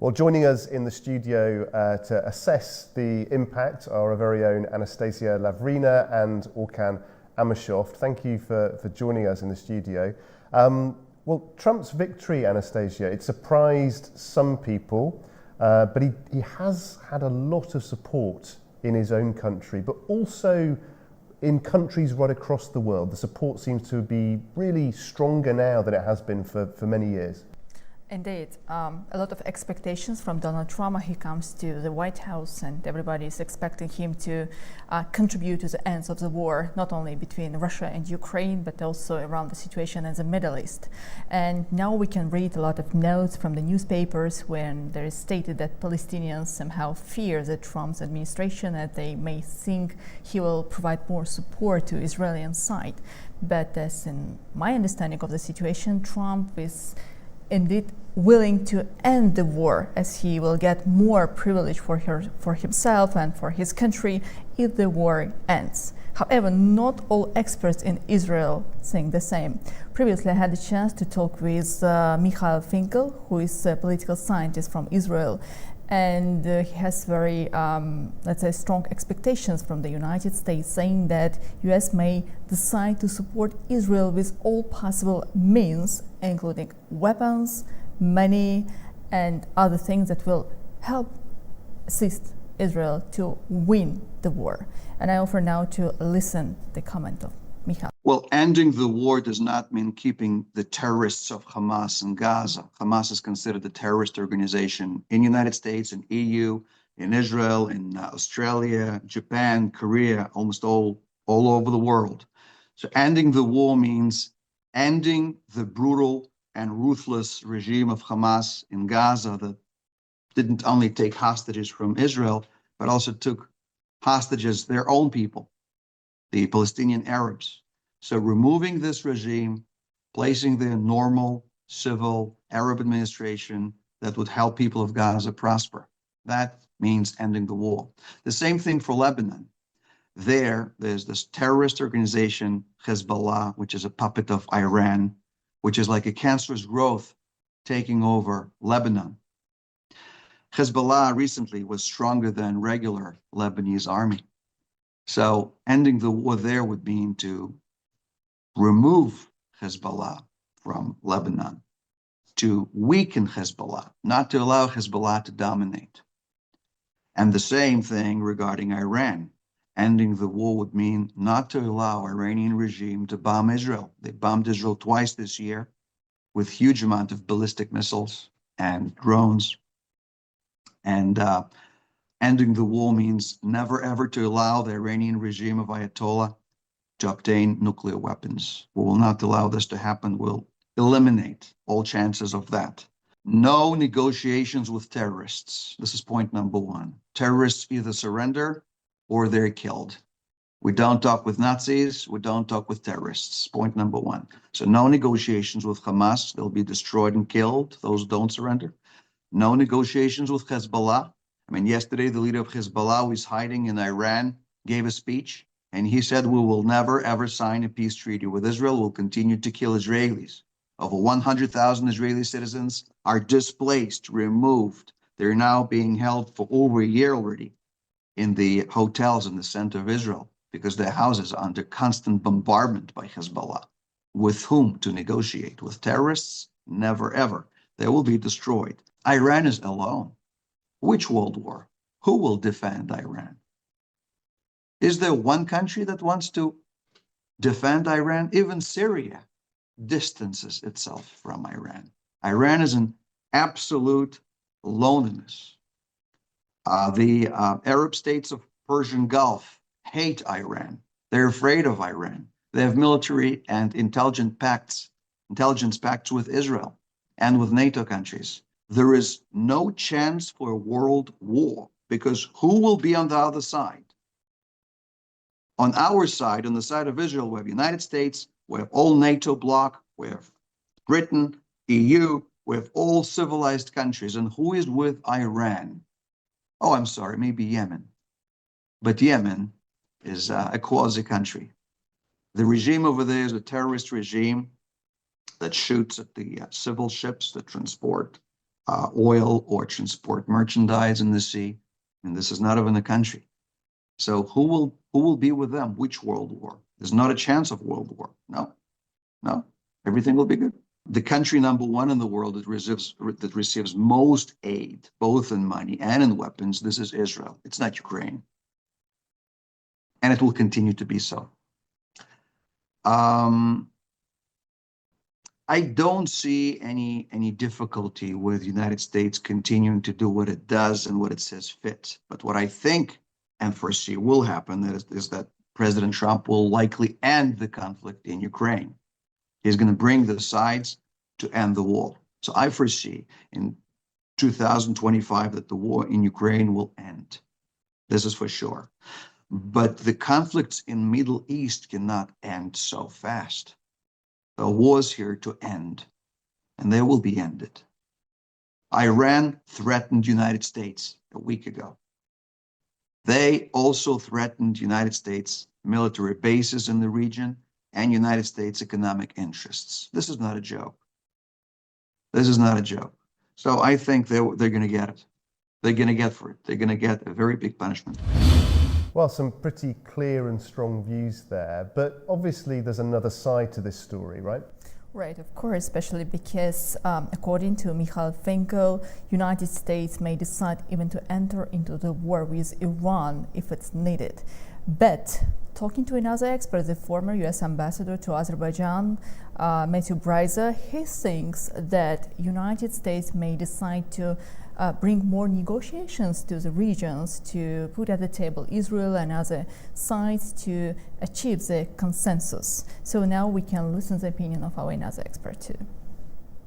Well, joining us in the studio to assess the impact are our very own Anastasia Lavrina and Orkan Amashov. Thank you for joining us in the studio. Well, Trump's victory, Anastasia, it surprised some people, but he has had a lot of support in his own country, but also in countries right across the world. The support seems to be really stronger now than it has been for many years. Indeed. A lot of expectations from Donald Trump. He comes to the White House and everybody is expecting him to contribute to the end of the war, not only between Russia and Ukraine, but also around the situation in the Middle East. And now we can read a lot of notes from the newspapers when there is stated that Palestinians somehow fear the Trump's administration, that they may think he will provide more support to Israeli side. But as in my understanding of the situation, Trump is indeed willing to end the war, as he will get more privilege for himself and for his country if the war ends. However, not all experts in Israel think the same. Previously, I had the chance to talk with Mikhail Finkel, who is a political scientist from Israel, and he has very, let's say, strong expectations from the United States, saying that US may decide to support Israel with all possible means, including weapons, money, and other things that will help assist Israel to win the war. And I offer now to listen the comment of Mikhail. Well, ending the war does not mean keeping the terrorists of Hamas in Gaza. Hamas is considered a terrorist organization in the United States, in EU, in Israel, in Australia, Japan, Korea, almost all over the world. So ending the war means ending the brutal and ruthless regime of Hamas in Gaza that didn't only take hostages from Israel, but also took hostages their own people, the Palestinian Arabs. So removing this regime, placing the normal, civil Arab administration that would help people of Gaza prosper. That means ending the war. The same thing for Lebanon. There's this terrorist organization, Hezbollah, which is a puppet of Iran, which is like a cancerous growth taking over Lebanon. Hezbollah recently was stronger than regular Lebanese army. So ending the war there would mean to remove Hezbollah from Lebanon, to weaken Hezbollah, not to allow Hezbollah to dominate. And the same thing regarding Iran. Ending the war would mean not to allow Iranian regime to bomb Israel. They bombed Israel twice this year with huge amount of ballistic missiles and drones. And ending the war means never ever to allow the Iranian regime of Ayatollah to obtain nuclear weapons. We will not allow this to happen. We'll eliminate all chances of that. No negotiations with terrorists. This is point number one. Terrorists either surrender or they're killed. We don't talk with Nazis. We don't talk with terrorists. Point number one. So no negotiations with Hamas. They'll be destroyed and killed. Those don't surrender. No negotiations with Hezbollah. I mean, yesterday, the leader of Hezbollah, who is hiding in Iran, gave a speech, and he said, we will never, ever sign a peace treaty with Israel. We'll continue to kill Israelis. Over 100,000 Israeli citizens are displaced, removed. They're now being held for over a year already in the hotels in the center of Israel because their houses are under constant bombardment by Hezbollah. With whom to negotiate? With terrorists? Never, ever. They will be destroyed. Iran is alone. Which world war? Who will defend Iran? Is there one country that wants to defend Iran? Even Syria distances itself from Iran. Iran is in absolute loneliness. The Arab states of Persian Gulf hate Iran. They're afraid of Iran. They have military and intelligence pacts with Israel and with NATO countries. There is no chance for a world war because who will be on the other side? On our side, on the side of Israel, we have the United States, we have all NATO bloc, we have Britain, EU, we have all civilized countries. And who is with Iran? Oh, I'm sorry, maybe Yemen. But Yemen is a quasi-country. The regime over there is a terrorist regime that shoots at the civil ships that transport oil or transport merchandise in the sea. And this is not even a country. So who will be with them? Which world war? There's not a chance of world war. No, everything will be good. The country number one in the world that receives most aid, both in money and in weapons, this is Israel. It's not Ukraine. And it will continue to be so. I don't see any difficulty with the United States continuing to do what it does and what it says fit. But what I think and foresee will happen is that President Trump will likely end the conflict in Ukraine. He's going to bring the sides to end the war. So I foresee in 2025 that the war in Ukraine will end. This is for sure. But the conflicts in Middle East cannot end so fast. The war's here to end, and they will be ended. Iran threatened the United States a week ago. They also threatened United States military bases in the region and United States economic interests. This is not a joke. This is not a joke. So I think they're going to get it. They're going to get for it. They're going to get a very big punishment. Well, some pretty clear and strong views there, but obviously there's another side to this story, right? Right, of course, especially because according to Mikhail Finkel, United States may decide even to enter into the war with Iran if it's needed. But talking to another expert, the former U.S. ambassador to Azerbaijan, Matthew Bryza, he thinks that United States may decide to bring more negotiations to the regions to put at the table Israel and other sides to achieve the consensus. So now we can listen to the opinion of our another expert too.